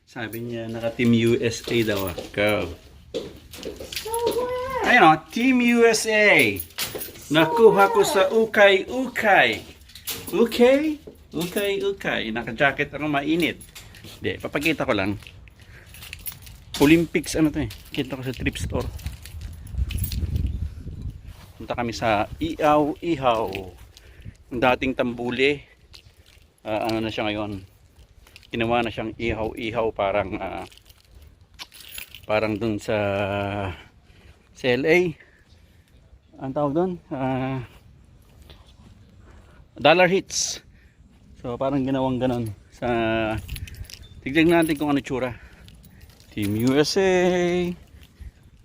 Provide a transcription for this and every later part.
Sabi niya, naka-Team USA daw. Go. So what? Ayun o, Team USA. Nakuha ko sa ukay-ukay. Okay? Ukay-ukay. Naka-jacket ako, mainit. Hindi, papakita ko lang. Olympics, ano to eh. Kita ko sa thrift store. Punta kami sa Ihaw-Ihaw. Yung dating Tambuli. Ano na siya ngayon. Ginawa na siyang Ihaw-Ihaw. Parang dun sa LA. Ang tawag doon? Dollar Hits. So parang ginawang ganon. Tignan natin kung ano tsura. Team USA.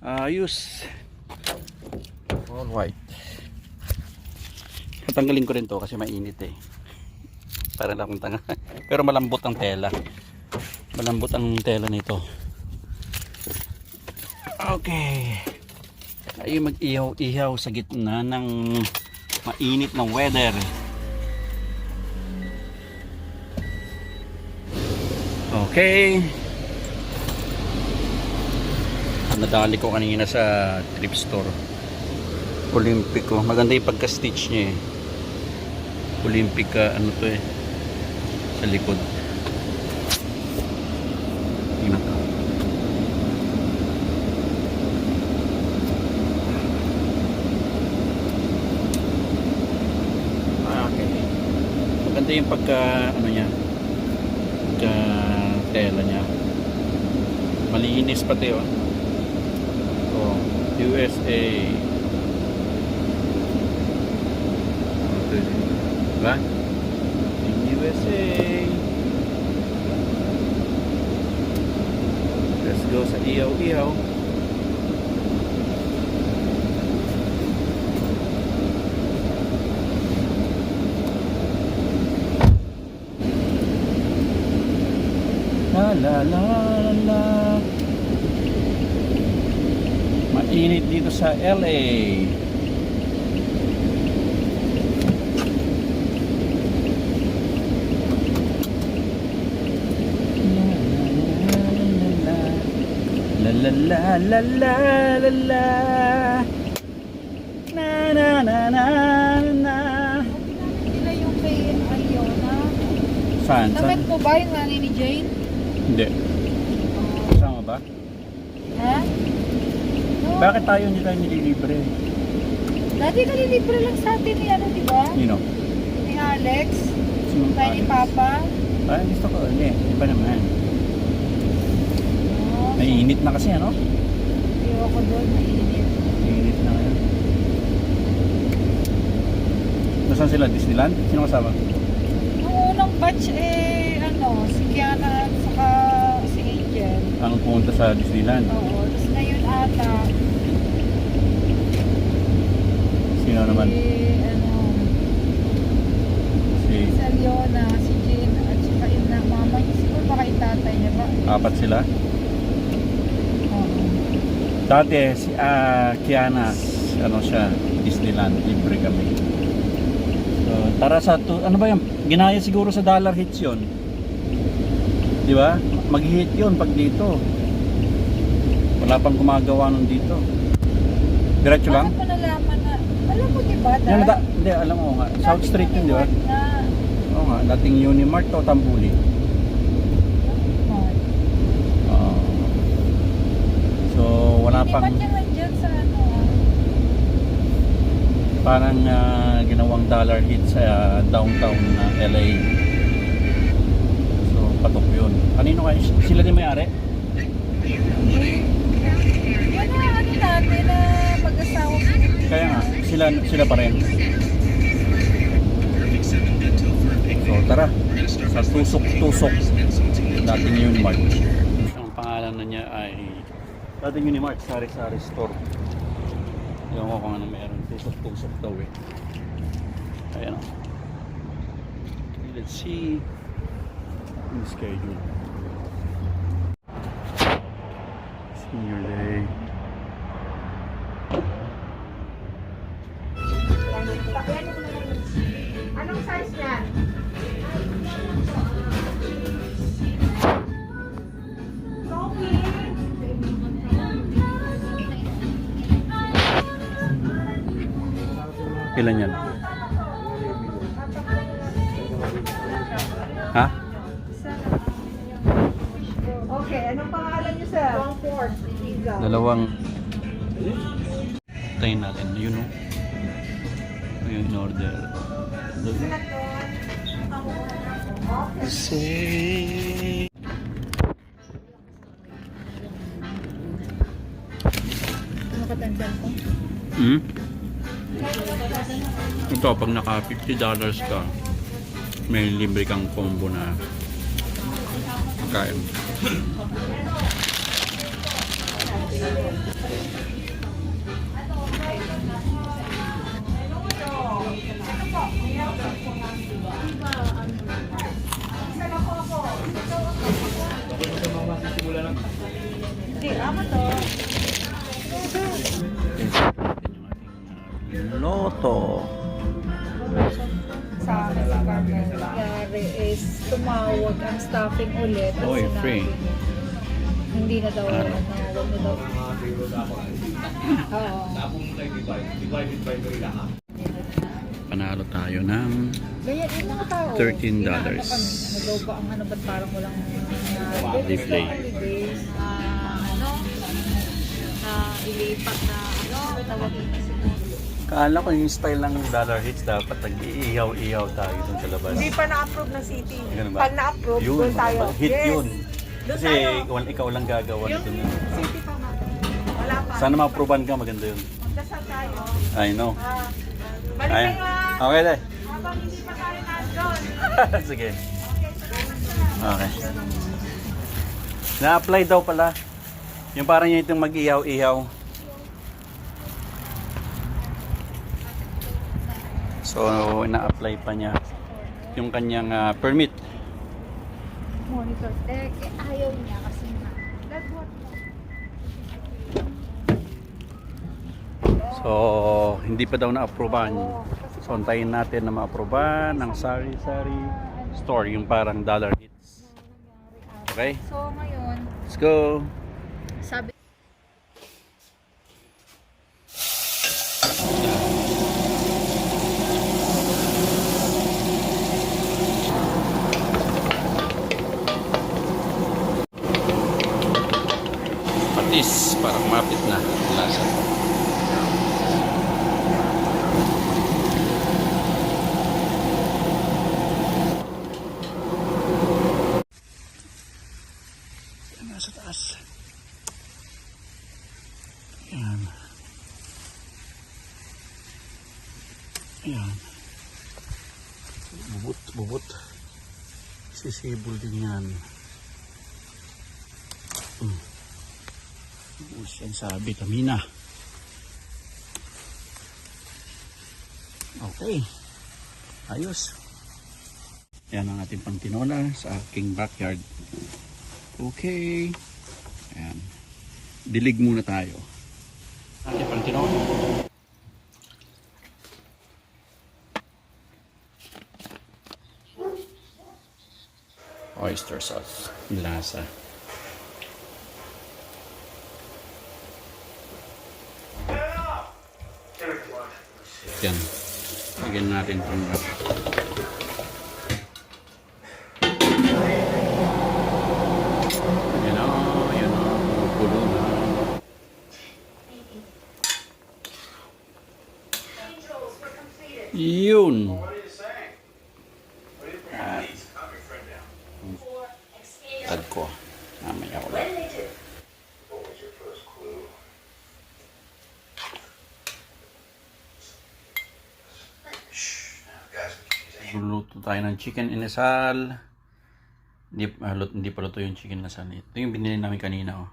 Ayos. Alright. Tatanggalin ko rin to kasi mainit eh. Para lang akong tanga. Pero malambot ang tela. Malambot ang tela nito. Okay. Tayo mag-ihaw-ihaw sa gitna ng mainit na weather. Okay. Nadali ko kanina sa thrift store. Olympico. Maganda yung pagka-stitch niya eh. Olympic ano to eh. Sa likod. Tingnan ko. Okay. Maganda yung pagka ano niya. Pagka tela niya. Malinis pati oh. Oh, USA. Diba? USA. Let's go sa Ihaw-Ihaw. La la la la. Mainit dito sa LA. La la la la la la. Na na na na na. Nila yung kay Ayona. Saan? Namit mo ba yung nanay ni Jane? Hindi. Kasama ba? Ha? No. Bakit tayo hindi tayo nililibre? Dati nalilibre lang sa atin ni ano, di ba? Nino? Ni Alex. Sinong Tayo ni Alex? Papa. Ah, gusto ko. Hindi. Iba naman. Oh, Mainit na kasi ano? ayoko doon, mainit. Mainit na ngayon. Nasaan sila? Disneyland? Sino kasama? Nung unang batch ano, si Kiana at saka si Angel. Ang pumunta sa Disneyland. Oo, tapos ngayon ata. Sino naman? Si Si Aliona, si Jane, at saka yung na mama niya. Siguro baka yung tatay niya ba? apat sila. Oo. Dati si Kiana, ano siya, Disneyland, libre kami. So, tara sa ano ba yan? Ginaya siguro sa Dollar Hits 'yon. 'Di ba? Mag-hit 'yon pag dito. Wala pang gumagawa nun dito. Diretso lang? Bakit mo nalaman na? Alam mo diba? Yan, hindi, alam mo nga. South Street yun, di ba? Oo nga, dating Unimart o Tambuli. So, wala pang... Hindi ba dyan sa ano? Parang ginawang Dollar Hit sa downtown na LA. So, patok yun. Kanino kayo? Sila din may-ari? Yan na ano natin na mag-asawa. Kaya nga, sila pa rin. So, tara. Sa tusok-tusok. Dating Unimart. Ang pangalan na niya ay dating Unimart, sari-sari store. Ewan ko kung ano meron. Tusok-tusok daw eh. Ayan o. Let's see yung schedule. Senior day. Anong size yan? Ilan yan? Ha? Okay, anong pangalan niyo, sir? 1/4 pizza. Dalawang. Tayin natin. Yun o. Yung in-order. Say. Makatandaan ko. Hmm? Ito, pag naka $50 ka, may libre kang combo na kain. Hindi, ama to. Loto. Sa akin, sa partner, nangyari is tumawag ang staffing ulit. at Oy, sinabi free. niya, hindi na daw, Ano? wag na daw. Oo. Panalo tayo ng Kaya yung mga tao, $13. inaano kami, ano daw ba ang ano ba't parang walang Display. holidays na ilipat na tawagin na siguro. Kala ko yung style ng dollar hits dapat nag-iihaw-ihaw tayo dun sa labas. Hindi pa na-approve ng city. Ganun ba? Pag na-approve, Yun, doon tayo. hit Yes. yun. Doon Kasi tayo. ikaw lang gagawa Yung nito. city pa nga. Wala pa. Sana ma-approvean ka, maganda yun. Magdasal tayo. I know. Balik Ay, kayo ha. okay deh. Habang hindi pa tayo nandun. Sige. Okay. Na-apply daw pala. Yung parang yung itong mag-ihaw-ihaw. So, na-apply pa niya yung kanyang permit. Monitor. Ayaw niya kasi na. Nagbuhat mo. So, hindi pa daw na-approvean. So, antayin natin na ma-approvean ng sari-sari store, yung parang dollar hits. Okay? So, ngayon, Let's go! sabi Patis, parang mapit na lasa. Nasa taas. Ayan. Ayan. Bubot. Sisibol din yan. Yan sabi kanina. Okay. Ayos. Yan ang ating pantinola sa aking backyard. Okay. Ayan. Dilig muna tayo. Ating pantinola. Oyster sauce. Lasa. Yan. Lagyan natin itong Ayan o. Pulo na. Yun. Tad ko. Mamaya ko lang. Luluto tayo ng chicken inasal. Hindi pa luto yung chicken inasal. Ito yung binili namin kanina. Oh.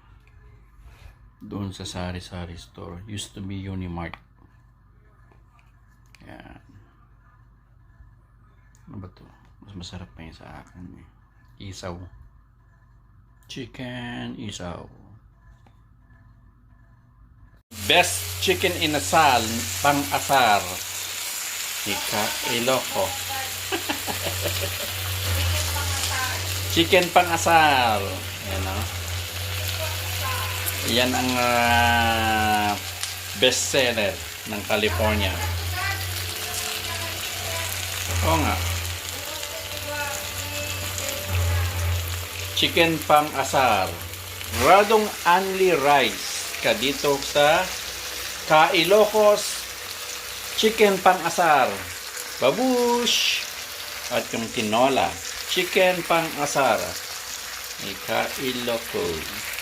Doon sa sari-sari store. Used to be Unimart. Yan. Ano ba to? Mas masarap pa yun sa akin. Isaw. Chicken isaw. Best chicken inasal pang-asar. Ika Iloko. Chicken pang-asar. Yan o. Yan ang best seller ng California. Oo nga. Chicken pang asar. Radong only rice ka dito sa Kailocos chicken pang asar. Babush! At yung tinola. Chicken pang asar. Ni Kailocos.